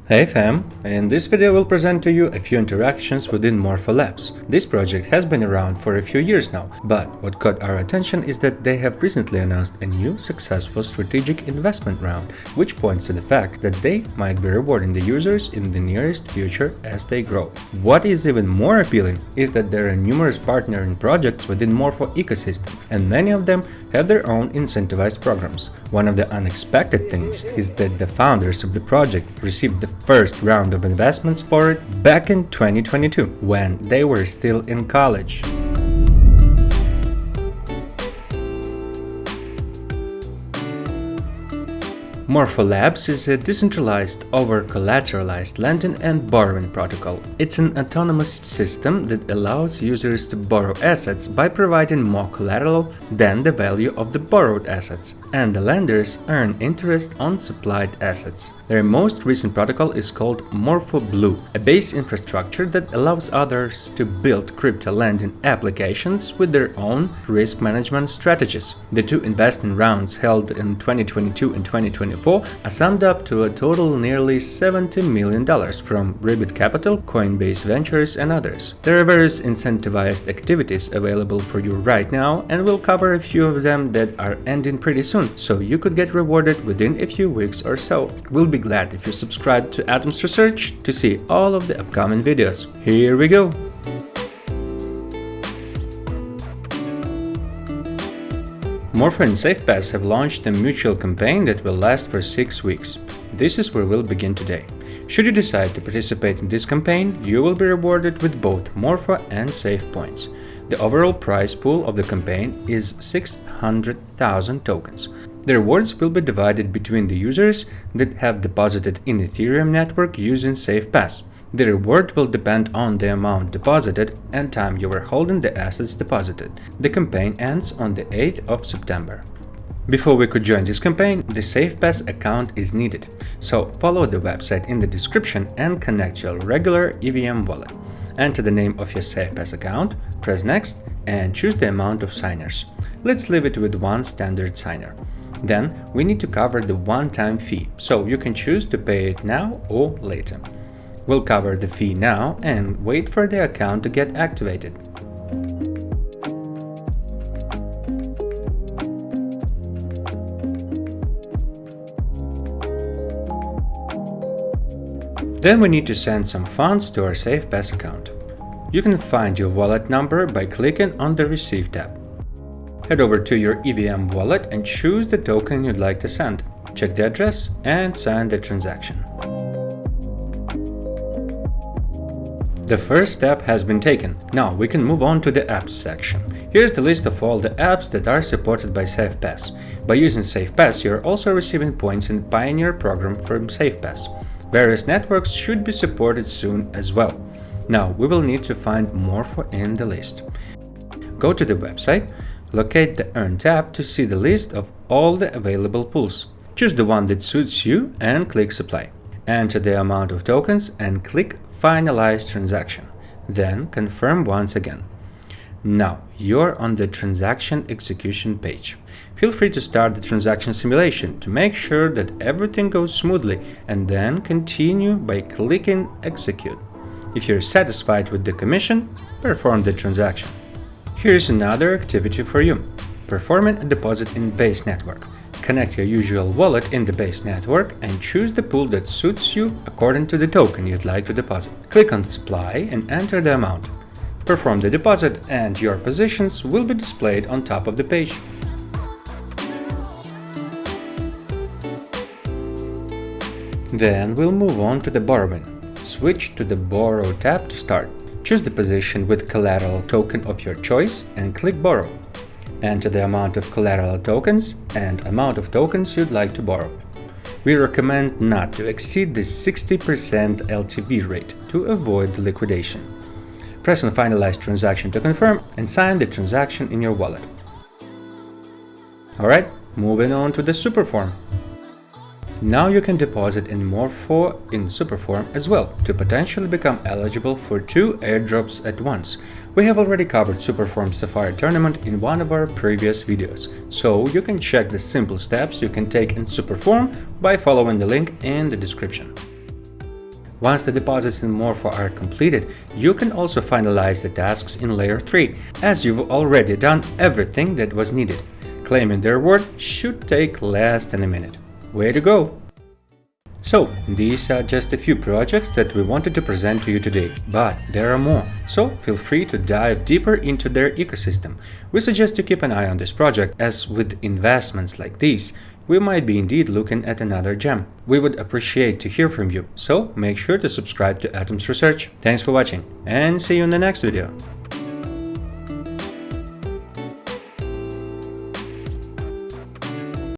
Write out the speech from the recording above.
Hey fam! In this video we'll present to you a few interactions within Morpho Labs. This project has been around for a few years now, but what caught our attention is that they have recently announced a new successful strategic investment round, which points to the fact that they might be rewarding the users in the nearest future as they grow. What is even more appealing is that there are numerous partnering projects within Morpho ecosystem, and many of them have their own incentivized programs. One of the unexpected things is that the founders of the project received the first round of investments for it back in 2022, when they were still in college. Morpho Labs is a decentralized, over-collateralized lending and borrowing protocol. It's an autonomous system that allows users to borrow assets by providing more collateral than the value of the borrowed assets, and the lenders earn interest on supplied assets. Their most recent protocol is called Morpho Blue, a base infrastructure that allows others to build crypto lending applications with their own risk management strategies. The two investing rounds held in 2022 and 2024 are summed up to a total nearly $70 million from Ribbit Capital, Coinbase Ventures and others. There are various incentivized activities available for you right now, and we'll cover a few of them that are ending pretty soon, so you could get rewarded within a few weeks or so. We'll be glad if you subscribe to Atoms Research to see all of the upcoming videos. Here we go! Morpho and SafePass have launched a mutual campaign that will last for 6 weeks. This is where we'll begin today. Should you decide to participate in this campaign, you will be rewarded with both Morpho and Safe points. The overall prize pool of the campaign is 600,000 tokens. The rewards will be divided between the users that have deposited in Ethereum network using SafePass. The reward will depend on the amount deposited and time you were holding the assets deposited. The campaign ends on the 8th of September. Before we could join this campaign, the SafePass account is needed, so follow the website in the description and connect your regular EVM wallet. Enter the name of your SafePass account, press Next, and choose the amount of signers. Let's leave it with one standard signer. Then we need to cover the one-time fee, so you can choose to pay it now or later. We'll cover the fee now and wait for the account to get activated. Then we need to send some funds to our SafePass account. You can find your wallet number by clicking on the Receive tab. Head over to your EVM wallet and choose the token you'd like to send. Check the address and sign the transaction. The first step has been taken. Now we can move on to the apps section. Here's the list of all the apps that are supported by SafePass. By using SafePass, you're also receiving points in Pioneer program from SafePass. Various networks should be supported soon as well. Now we will need to find Morpho in the list. Go to the website, locate the Earn tab to see the list of all the available pools. Choose the one that suits you and click Supply. Enter the amount of tokens and click Finalize transaction, then confirm once again. Now you're on the transaction execution page. Feel free to start the transaction simulation to make sure that everything goes smoothly, and then continue by clicking Execute. If you're satisfied with the commission, perform the transaction. Here's another activity for you. Performing a deposit in Base network. Connect your usual wallet in the Base network and choose the pool that suits you according to the token you'd like to deposit. Click on Supply and enter the amount. Perform the deposit and your positions will be displayed on top of the page. Then we'll move on to the borrowing. Switch to the Borrow tab to start. Choose the position with collateral token of your choice and click Borrow. Enter the amount of collateral tokens and amount of tokens you'd like to borrow. We recommend not to exceed the 60% LTV rate to avoid liquidation. Press on Finalize transaction to confirm and sign the transaction in your wallet. Alright, moving on to the Superform. Now you can deposit in Morpho in Superform as well to potentially become eligible for 2 airdrops at once. We have already covered Superform Safari Tournament in one of our previous videos, so you can check the simple steps you can take in Superform by following the link in the description. Once the deposits in Morpho are completed, you can also finalize the tasks in Layer 3, as you've already done everything that was needed. Claiming the reward should take less than a minute. Way to go! So, these are just a few projects that we wanted to present to you today, but there are more, so feel free to dive deeper into their ecosystem. We suggest you keep an eye on this project, as with investments like these, we might be indeed looking at another gem. We would appreciate to hear from you, so make sure to subscribe to Atoms Research. Thanks for watching, and see you in the next video.